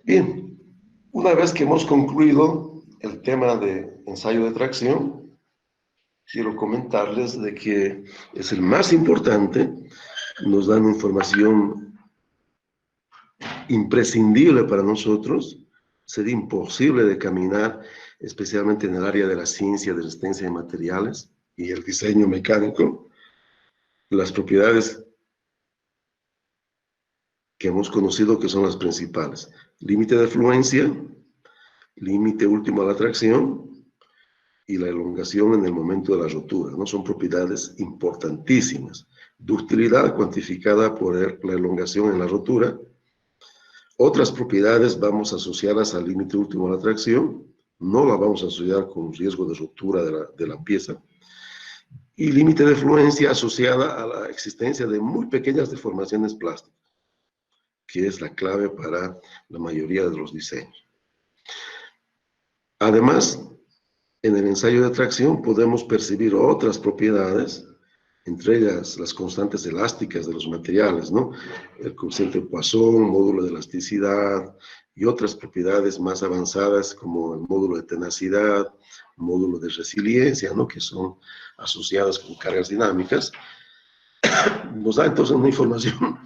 Bien, una vez que hemos concluido el tema de ensayo de tracción, quiero comentarles de que es el más importante, nos dan información imprescindible para nosotros, sería imposible de caminar, especialmente en el área de la ciencia de resistencia de materiales y el diseño mecánico, las propiedades que hemos conocido que son las principales: límite de fluencia, límite último a la tracción y la elongación en el momento de la rotura, ¿no? Son propiedades importantísimas. Ductilidad cuantificada por la elongación en la rotura. Otras propiedades vamos a asociarlas al límite último a la tracción, no la vamos a asociar con riesgo de ruptura de la pieza. Y límite de fluencia asociada a la existencia de muy pequeñas deformaciones plásticas, que es la clave para la mayoría de los diseños. Además, en el ensayo de tracción podemos percibir otras propiedades, entre ellas las constantes elásticas de los materiales, ¿no? El coeficiente de Poisson, módulo de elasticidad y otras propiedades más avanzadas como el módulo de tenacidad, módulo de resiliencia, ¿no? Que son asociadas con cargas dinámicas. Nos da entonces una información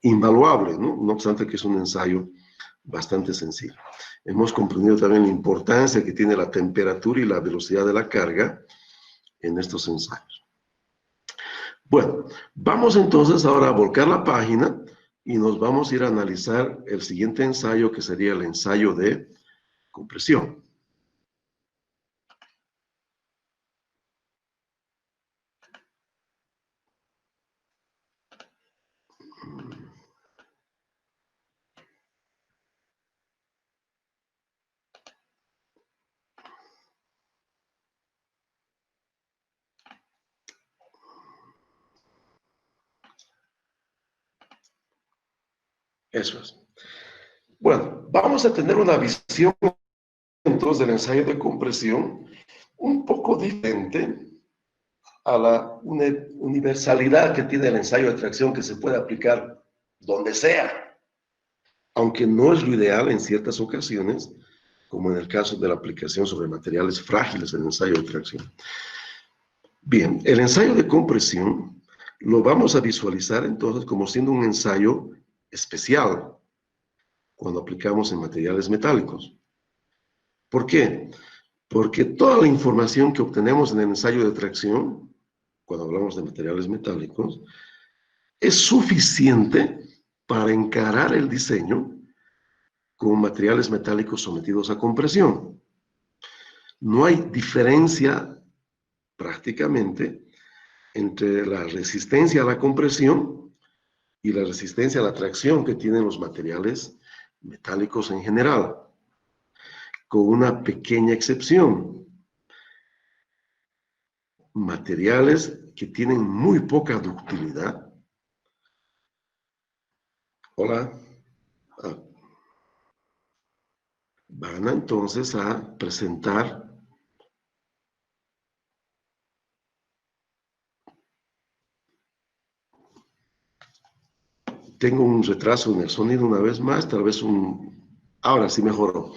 invaluable, ¿no? No obstante que es un ensayo bastante sencillo. Hemos comprendido también la importancia que tiene la temperatura y la velocidad de la carga en estos ensayos. Bueno, vamos entonces ahora a volcar la página y nos vamos a ir a analizar el siguiente ensayo, que sería el ensayo de compresión. Eso es. Bueno, vamos a tener una visión entonces del ensayo de compresión un poco diferente a la universalidad que tiene el ensayo de tracción, que se puede aplicar donde sea, aunque no es lo ideal en ciertas ocasiones, como en el caso de la aplicación sobre materiales frágiles en el ensayo de tracción. Bien, el ensayo de compresión lo vamos a visualizar entonces como siendo un ensayo especial cuando aplicamos en materiales metálicos. ¿Por qué? Porque toda la información que obtenemos en el ensayo de tracción, cuando hablamos de materiales metálicos, es suficiente para encarar el diseño con materiales metálicos sometidos a compresión. No hay diferencia prácticamente entre la resistencia a la compresión y la resistencia a la tracción que tienen los materiales metálicos en general, con una pequeña excepción: materiales que tienen muy poca ductilidad. Hola. Van entonces a presentar tengo un retraso en el sonido una vez más, tal vez ahora sí mejoró.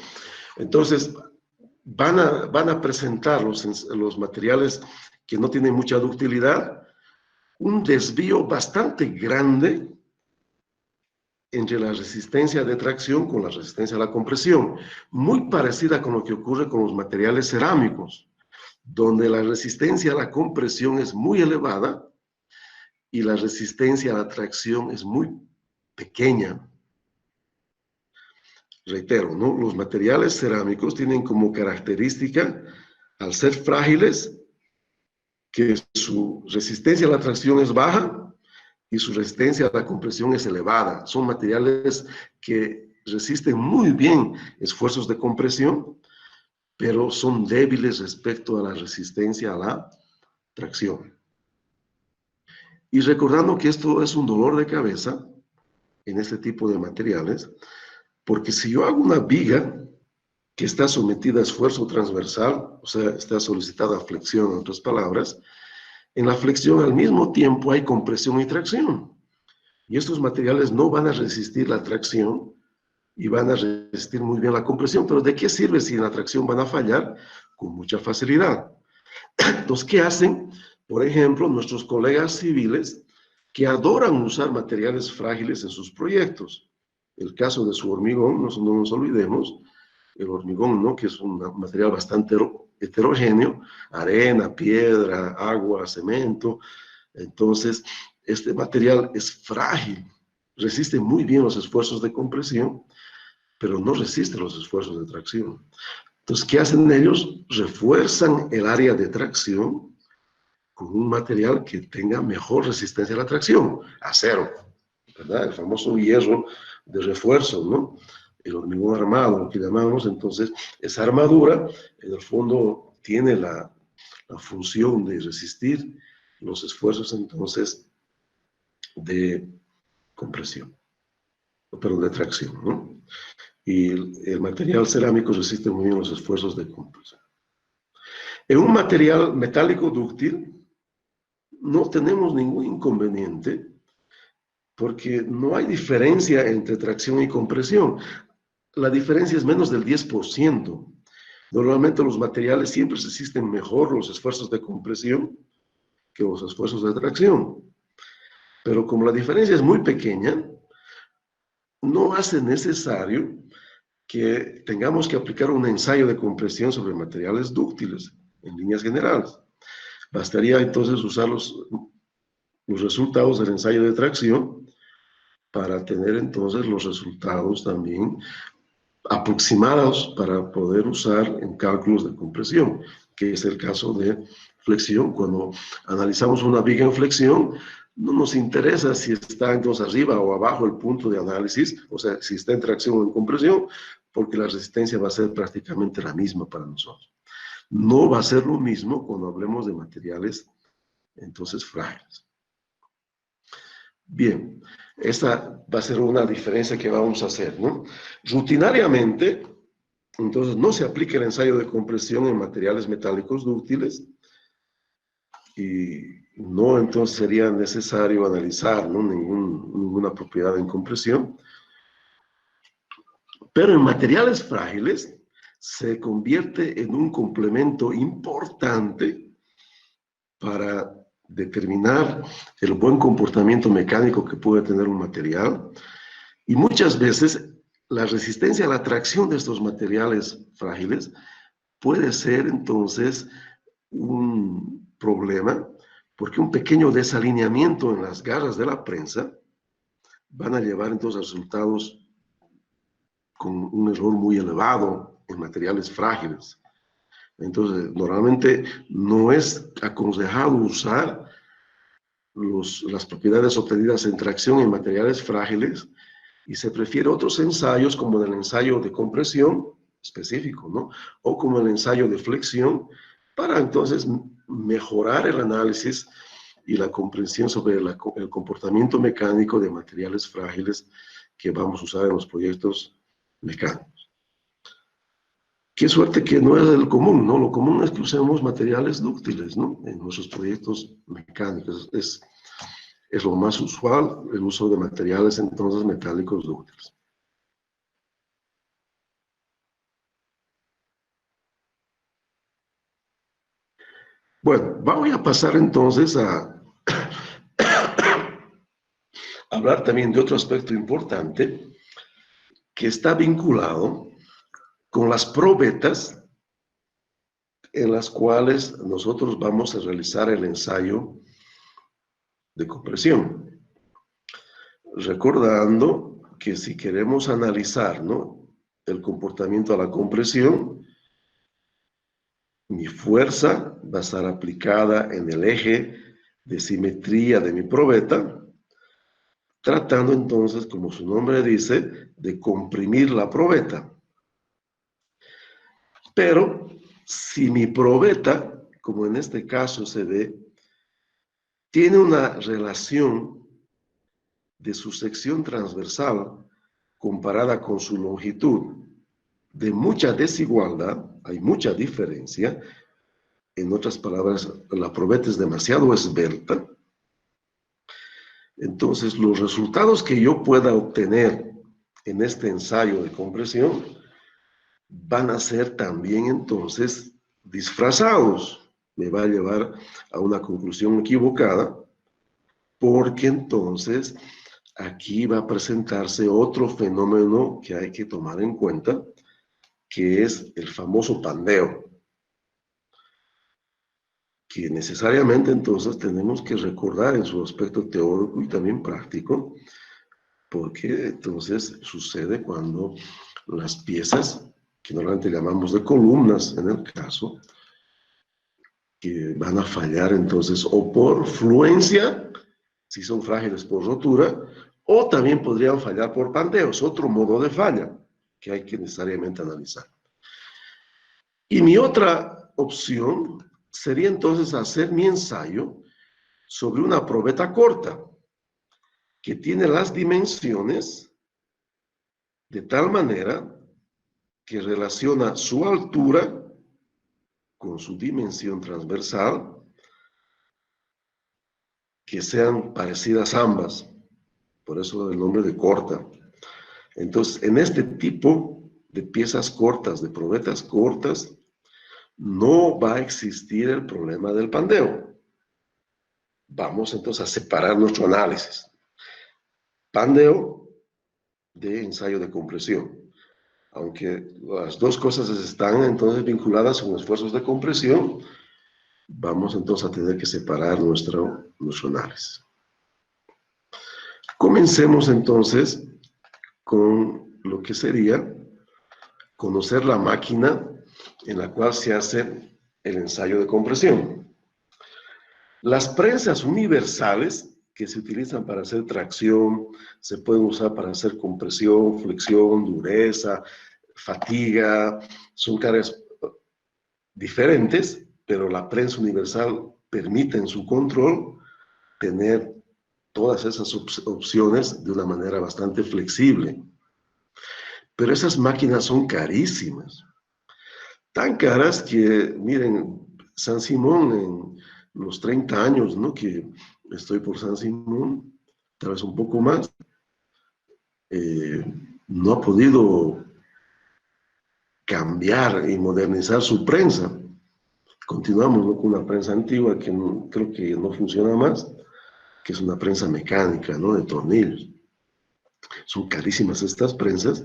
Entonces, van a presentar los materiales que no tienen mucha ductilidad, un desvío bastante grande entre la resistencia de tracción con la resistencia a la compresión, muy parecida con lo que ocurre con los materiales cerámicos, donde la resistencia a la compresión es muy elevada y la resistencia a la tracción es muy pequeña. Reitero, ¿no? Los materiales cerámicos tienen como característica, al ser frágiles, que su resistencia a la tracción es baja y su resistencia a la compresión es elevada. Son materiales que resisten muy bien esfuerzos de compresión, pero son débiles respecto a la resistencia a la tracción. Y recordando que esto es un dolor de cabeza en este tipo de materiales, porque si yo hago una viga que está sometida a esfuerzo transversal, o sea, está solicitada flexión, en otras palabras, en la flexión al mismo tiempo hay compresión y tracción. Y estos materiales no van a resistir la tracción y van a resistir muy bien la compresión. Pero ¿de qué sirve si en la tracción van a fallar? Con mucha facilidad. Entonces, ¿qué hacen? Por ejemplo, nuestros colegas civiles que adoran usar materiales frágiles en sus proyectos. El caso de su hormigón, no nos olvidemos, el hormigón, ¿no? Que es un material bastante heterogéneo, arena, piedra, agua, cemento. Entonces, este material es frágil, resiste muy bien los esfuerzos de compresión, pero no resiste los esfuerzos de tracción. Entonces, ¿qué hacen ellos? Refuerzan el área de tracción con un material que tenga mejor resistencia a la tracción, acero, ¿verdad? El famoso hierro de refuerzo, ¿no? El hormigón armado, lo que llamamos. Entonces, esa armadura, en el fondo, tiene la función de resistir los esfuerzos, entonces, de compresión, pero de tracción, ¿no? Y el material cerámico resiste muy bien los esfuerzos de compresión. En un material metálico dúctil no tenemos ningún inconveniente porque no hay diferencia entre tracción y compresión. La diferencia es menos del 10%. Normalmente los materiales siempre resisten mejor los esfuerzos de compresión que los esfuerzos de tracción. Pero como la diferencia es muy pequeña, no hace necesario que tengamos que aplicar un ensayo de compresión sobre materiales dúctiles en líneas generales. Bastaría entonces usar los resultados del ensayo de tracción para tener entonces los resultados también aproximados para poder usar en cálculos de compresión, que es el caso de flexión. Cuando analizamos una viga en flexión, no nos interesa si está entonces arriba o abajo el punto de análisis, o sea, si está en tracción o en compresión, porque la resistencia va a ser prácticamente la misma para nosotros. No va a ser lo mismo cuando hablemos de materiales entonces frágiles. Bien, esta va a ser una diferencia que vamos a hacer, ¿no? Rutinariamente, entonces no se aplica el ensayo de compresión en materiales metálicos dúctiles y no entonces sería necesario analizar, ¿no? Ninguna propiedad en compresión. Pero en materiales frágiles se convierte en un complemento importante para determinar el buen comportamiento mecánico que puede tener un material. Y muchas veces la resistencia a la tracción de estos materiales frágiles puede ser entonces un problema, porque un pequeño desalineamiento en las garras de la prensa van a llevar entonces a resultados con un error muy elevado en materiales frágiles. Entonces, normalmente no es aconsejado usar las propiedades obtenidas en tracción en materiales frágiles y se prefiere otros ensayos como el ensayo de compresión específico, ¿no? O como el ensayo de flexión para entonces mejorar el análisis y la comprensión sobre el comportamiento mecánico de materiales frágiles que vamos a usar en los proyectos mecánicos. Qué suerte que no es el común, ¿no? Lo común es que usemos materiales dúctiles, ¿no? En nuestros proyectos mecánicos. Es lo más usual el uso de materiales entonces metálicos dúctiles. Bueno, voy a pasar entonces a hablar también de otro aspecto importante que está vinculado con las probetas en las cuales nosotros vamos a realizar el ensayo de compresión. Recordando que si queremos analizar, ¿no?, el comportamiento a la compresión, mi fuerza va a estar aplicada en el eje de simetría de mi probeta, tratando entonces, como su nombre dice, de comprimir la probeta. Pero si mi probeta, como en este caso se ve, tiene una relación de su sección transversal comparada con su longitud de mucha desigualdad, hay mucha diferencia, en otras palabras, la probeta es demasiado esbelta, entonces los resultados que yo pueda obtener en este ensayo de compresión van a ser también entonces disfrazados. Me va a llevar a una conclusión equivocada, porque entonces aquí va a presentarse otro fenómeno que hay que tomar en cuenta, que es el famoso pandeo, que necesariamente entonces tenemos que recordar en su aspecto teórico y también práctico, porque entonces sucede cuando las piezas, que normalmente llamamos de columnas en el caso, que van a fallar entonces o por fluencia, si son frágiles por rotura, o también podrían fallar por pandeos, otro modo de falla que hay que necesariamente analizar. Y mi otra opción sería entonces hacer mi ensayo sobre una probeta corta que tiene las dimensiones de tal manera que relaciona su altura con su dimensión transversal, que sean parecidas ambas, por eso el nombre de corta. Entonces, en este tipo de piezas cortas, de probetas cortas, no va a existir el problema del pandeo. Vamos entonces a separar nuestro análisis. Pandeo de ensayo de compresión. Aunque las dos cosas están entonces vinculadas con esfuerzos de compresión, vamos entonces a tener que separar nuestro análisis. Comencemos entonces con lo que sería conocer la máquina en la cual se hace el ensayo de compresión. Las prensas universales que se utilizan para hacer tracción, se pueden usar para hacer compresión, flexión, dureza, fatiga, son cargas diferentes, pero la prensa universal permite en su control tener todas esas opciones de una manera bastante flexible. Pero esas máquinas son carísimas. Tan caras que, miren, San Simón en los 30 años, ¿no?, que estoy por San Simón, tal vez un poco más, no ha podido cambiar y modernizar su prensa. Continuamos, ¿no?, con una prensa antigua que no, creo que no funciona más, que es una prensa mecánica, ¿no?, de tornillos. Son carísimas estas prensas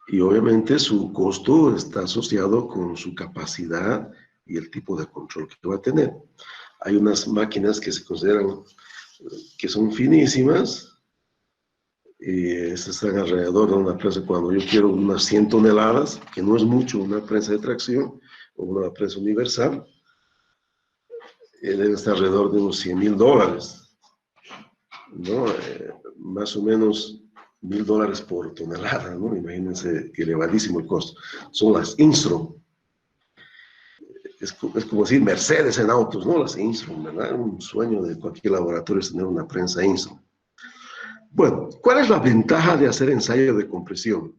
y obviamente su costo está asociado con su capacidad y el tipo de control que va a tener. Hay unas máquinas que se consideran que son finísimas, y esas están alrededor de una prensa, cuando yo quiero unas 100 toneladas, que no es mucho, una prensa de tracción o una prensa universal, debe estar alrededor de unos $100,000, ¿no? Más o menos $1,000 por tonelada, ¿no? Imagínense que elevadísimo el costo. Son las Instron. Es como decir Mercedes en autos, ¿no? Las Instron, ¿verdad? Un sueño de cualquier laboratorio es tener una prensa Instron. Bueno, ¿cuál es la ventaja de hacer ensayo de compresión?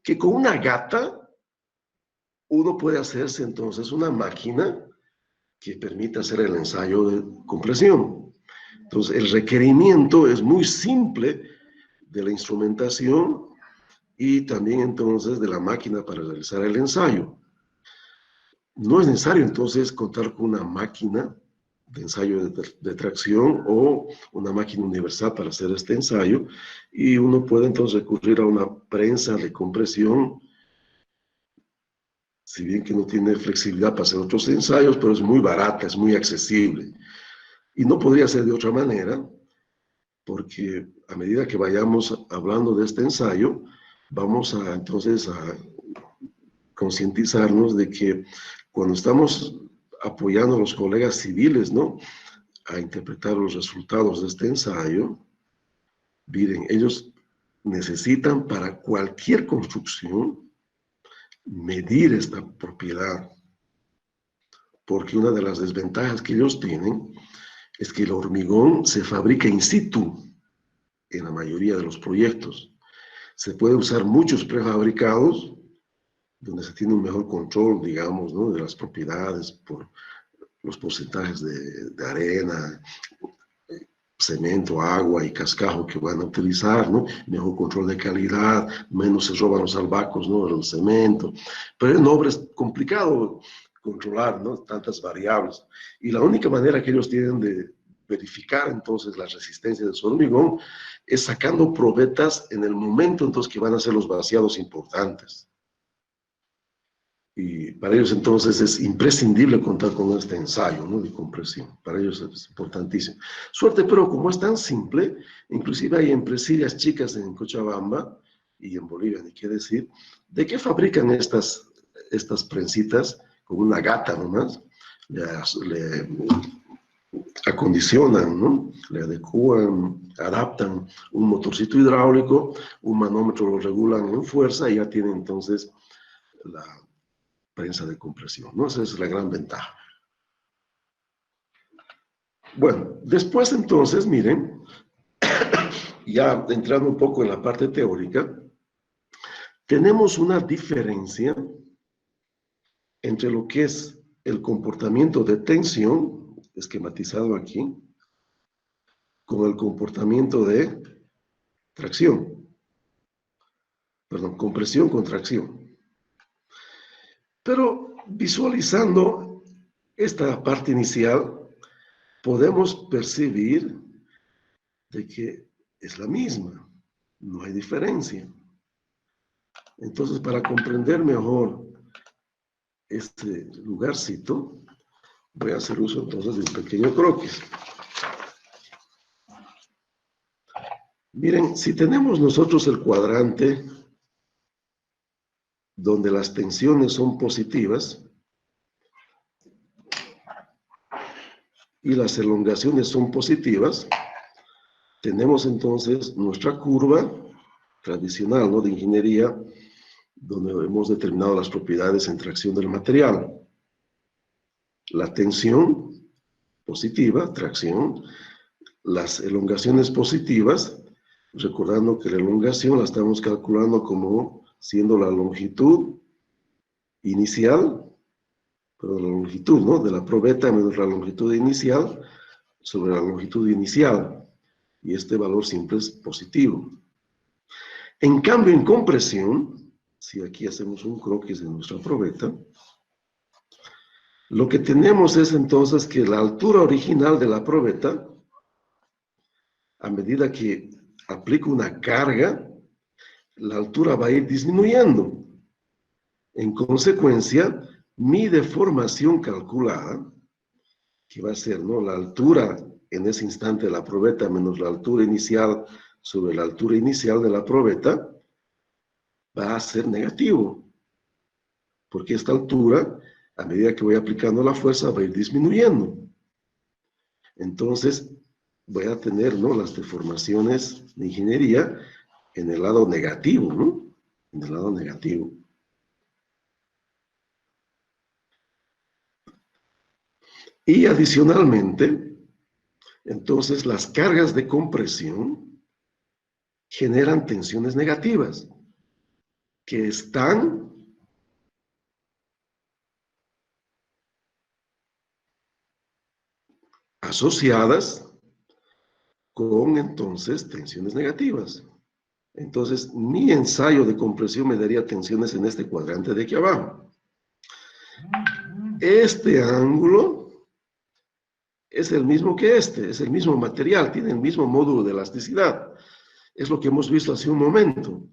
Que con una gata uno puede hacerse entonces una máquina que permita hacer el ensayo de compresión. Entonces, el requerimiento es muy simple de la instrumentación y también entonces de la máquina para realizar el ensayo. No es necesario entonces contar con una máquina de ensayo de tracción o una máquina universal para hacer este ensayo, y uno puede entonces recurrir a una prensa de compresión, si bien que no tiene flexibilidad para hacer otros ensayos, pero es muy barata, es muy accesible. Y no podría ser de otra manera, porque a medida que vayamos hablando de este ensayo, vamos a entonces a concientizarnos de que cuando estamos apoyando a los colegas civiles, ¿no?, a interpretar los resultados de este ensayo, miren, ellos necesitan para cualquier construcción medir esta propiedad, porque una de las desventajas que ellos tienen es que el hormigón se fabrica in situ en la mayoría de los proyectos. Se puede usar muchos prefabricados donde se tiene un mejor control, digamos, ¿no?, de las propiedades por los porcentajes de arena, cemento, agua y cascajo que van a utilizar, ¿no? Mejor control de calidad, menos se roban los albacos, ¿no? El cemento. Pero en obra es complicado controlar, ¿no? Tantas variables. Y la única manera que ellos tienen de verificar entonces la resistencia de su hormigón es sacando probetas en el momento entonces que van a ser los vaciados importantes. Y para ellos entonces es imprescindible contar con este ensayo, ¿no? De compresión. Para ellos es importantísimo. Suerte, pero como es tan simple, inclusive hay empresarias chicas en Cochabamba y en Bolivia, ni qué decir, de qué fabrican estas prensitas con una gata nomás, le acondicionan, ¿no? Le adecuan, adaptan un motorcito hidráulico, un manómetro lo regulan en fuerza y ya tienen entonces la prensa de compresión, ¿no? Esa es la gran ventaja. Bueno, después entonces, miren, ya entrando un poco en la parte teórica, tenemos una diferencia entre lo que es el comportamiento de tensión, esquematizado aquí, con el comportamiento de tracción. Perdón, compresión con tracción. Pero visualizando esta parte inicial, podemos percibir de que es la misma, no hay diferencia. Entonces, para comprender mejor este lugarcito, voy a hacer uso entonces de un pequeño croquis. Miren, si tenemos nosotros el cuadrante donde las tensiones son positivas y las elongaciones son positivas, tenemos entonces nuestra curva tradicional, ¿no? De ingeniería, donde hemos determinado las propiedades en tracción del material. La tensión positiva, tracción, las elongaciones positivas, recordando que la elongación la estamos calculando como siendo la longitud inicial, pero la longitud, ¿no? De la probeta menos la longitud inicial sobre la longitud inicial. Y este valor siempre es positivo. En cambio, en compresión, si aquí hacemos un croquis de nuestra probeta, lo que tenemos es entonces que la altura original de la probeta, a medida que aplico una carga, la altura va a ir disminuyendo. En consecuencia, mi deformación calculada, que va a ser, ¿no? La altura en ese instante de la probeta menos la altura inicial sobre la altura inicial de la probeta, va a ser negativo. Porque esta altura, a medida que voy aplicando la fuerza, va a ir disminuyendo. Entonces, voy a tener, ¿no? Las deformaciones de ingeniería en el lado negativo, ¿no? En el lado negativo. Y adicionalmente, entonces las cargas de compresión generan tensiones negativas que están asociadas con entonces tensiones negativas. Entonces, mi ensayo de compresión me daría tensiones en este cuadrante de aquí abajo. Este ángulo es el mismo que este, es el mismo material, tiene el mismo módulo de elasticidad. Es lo que hemos visto hace un momento.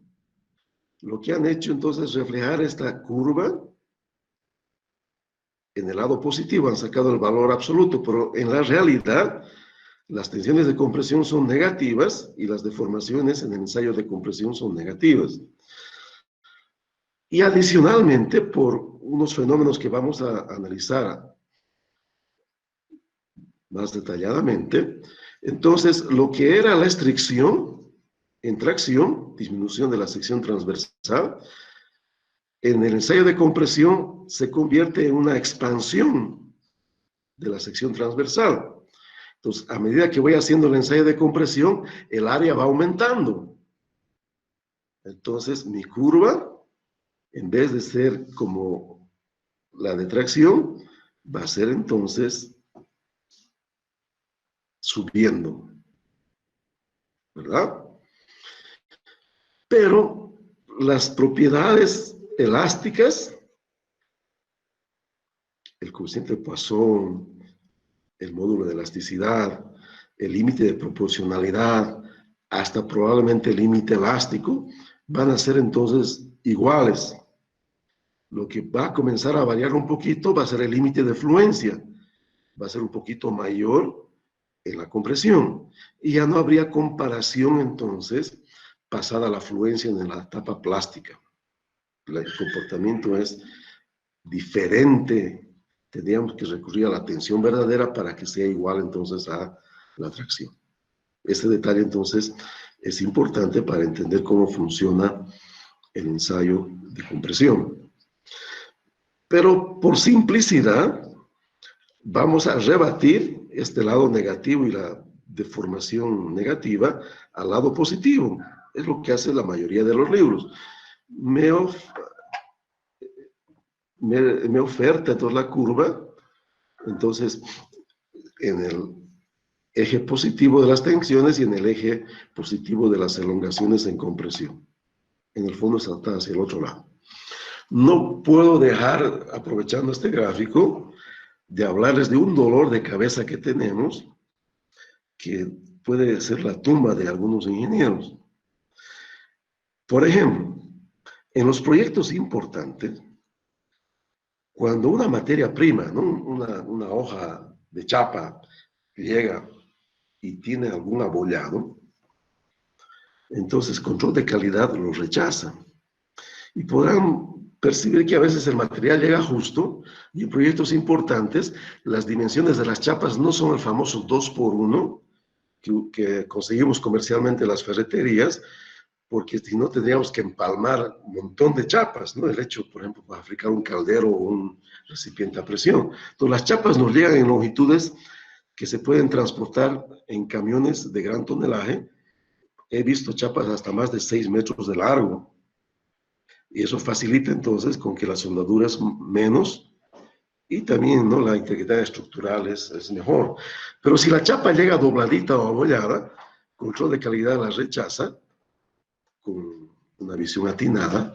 Lo que han hecho entonces es reflejar esta curva en el lado positivo, han sacado el valor absoluto, pero en la realidad las tensiones de compresión son negativas y las deformaciones en el ensayo de compresión son negativas. Y adicionalmente, por unos fenómenos que vamos a analizar más detalladamente, entonces lo que era la estricción en tracción, disminución de la sección transversal, en el ensayo de compresión se convierte en una expansión de la sección transversal. Entonces, a medida que voy haciendo el ensayo de compresión, el área va aumentando. Entonces, mi curva, en vez de ser como la de tracción, va a ser entonces subiendo. ¿verdad? Pero las propiedades elásticas, el coeficiente de Poisson, el módulo de elasticidad, el límite de proporcionalidad, hasta probablemente el límite elástico, van a ser entonces iguales. Lo que va a comenzar a variar un poquito va a ser el límite de fluencia, va a ser un poquito mayor en la compresión, y ya no habría comparación entonces pasada la fluencia en la etapa plástica. El comportamiento es diferente, tendríamos que recurrir a la tensión verdadera para que sea igual entonces a la tracción. Este detalle entonces es importante para entender cómo funciona el ensayo de compresión. Pero por simplicidad, vamos a rebatir este lado negativo y la deformación negativa al lado positivo. Es lo que hace la mayoría de los libros. Me oferta entonces la curva, entonces en el eje positivo de las tensiones y en el eje positivo de las elongaciones en compresión. En el fondo está hacia el otro lado. No puedo dejar, aprovechando este gráfico, de hablarles de un dolor de cabeza que tenemos, que puede ser la tumba de algunos ingenieros. Por ejemplo, en los proyectos importantes, cuando una materia prima, ¿no? una hoja de chapa llega y tiene algún abollado, entonces control de calidad lo rechaza. Y podrán percibir que a veces el material llega justo, y en proyectos importantes las dimensiones de las chapas no son el famoso 2x1 que conseguimos comercialmente en las ferreterías, porque si no tendríamos que empalmar un montón de chapas, ¿no? El hecho, por ejemplo, para fabricar un caldero o un recipiente a presión. Entonces las chapas nos llegan en longitudes que se pueden transportar en camiones de gran tonelaje. He visto chapas hasta más de 6 metros de largo. Y eso facilita entonces con que las soldaduras menos y también, ¿no?, la integridad estructural es mejor. Pero si la chapa llega dobladita o abollada, control de calidad la rechaza con una visión atinada,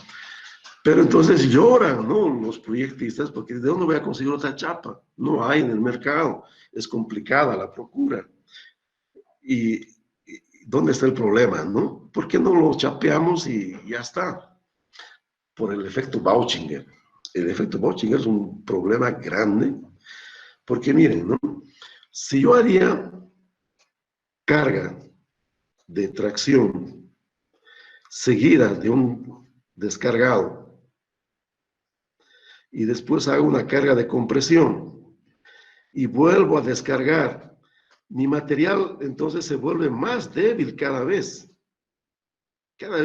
pero entonces lloran, ¿no?, los proyectistas, porque ¿de dónde voy a conseguir otra chapa? No hay en el mercado, es complicada la procura. ¿Y dónde está el problema, no? ¿Por qué no lo chapeamos y ya está? Por el efecto Bauchinger. El efecto Bauchinger es un problema grande, porque miren, ¿no? Si yo haría carga de tracción seguida de un descargado y después hago una carga de compresión y vuelvo a descargar, mi material entonces se vuelve más débil cada vez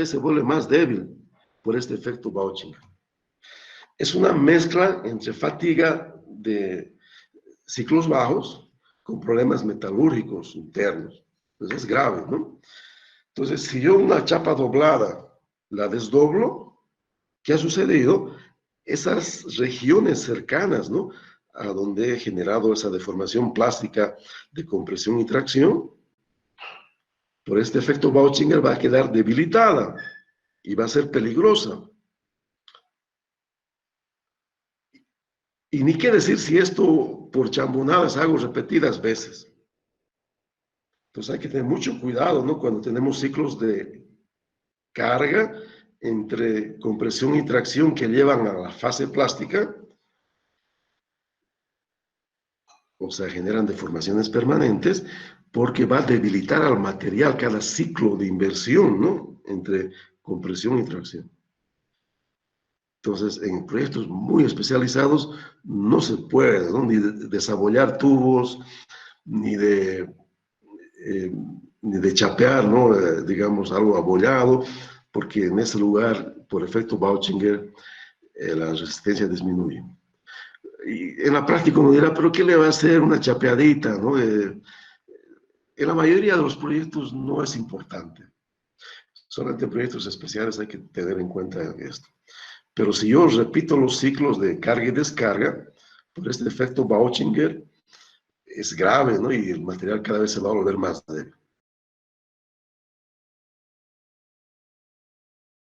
se vuelve más débil por este efecto Bauchinger. Es una mezcla entre fatiga de ciclos bajos con problemas metalúrgicos internos. Entonces es grave, ¿no? Entonces, si yo una chapa doblada la desdoblo, ¿qué ha sucedido? Esas regiones cercanas, ¿no?, a donde he generado esa deformación plástica de compresión y tracción, por este efecto Bauchinger va a quedar debilitada y va a ser peligrosa. Y ni qué decir si esto por chambonadas hago repetidas veces. Entonces hay que tener mucho cuidado, ¿no?, cuando tenemos ciclos de carga entre compresión y tracción que llevan a la fase plástica, o sea, generan deformaciones permanentes, porque va a debilitar al material cada ciclo de inversión, ¿no?, entre compresión y tracción. Entonces, en proyectos muy especializados no se puede, ¿no?, ni desabollar tubos, ni de chapear, ¿no?, digamos, algo abollado, porque en ese lugar, por efecto Bauchinger, la resistencia disminuye. Y en la práctica uno dirá, ¿pero qué le va a hacer una chapeadita, ¿no? En la mayoría de los proyectos no es importante. Solamente en proyectos especiales hay que tener en cuenta esto. Pero si yo repito los ciclos de carga y descarga, por este efecto Bauchinger, es grave, ¿no? Y el material cada vez se va a volver más débil.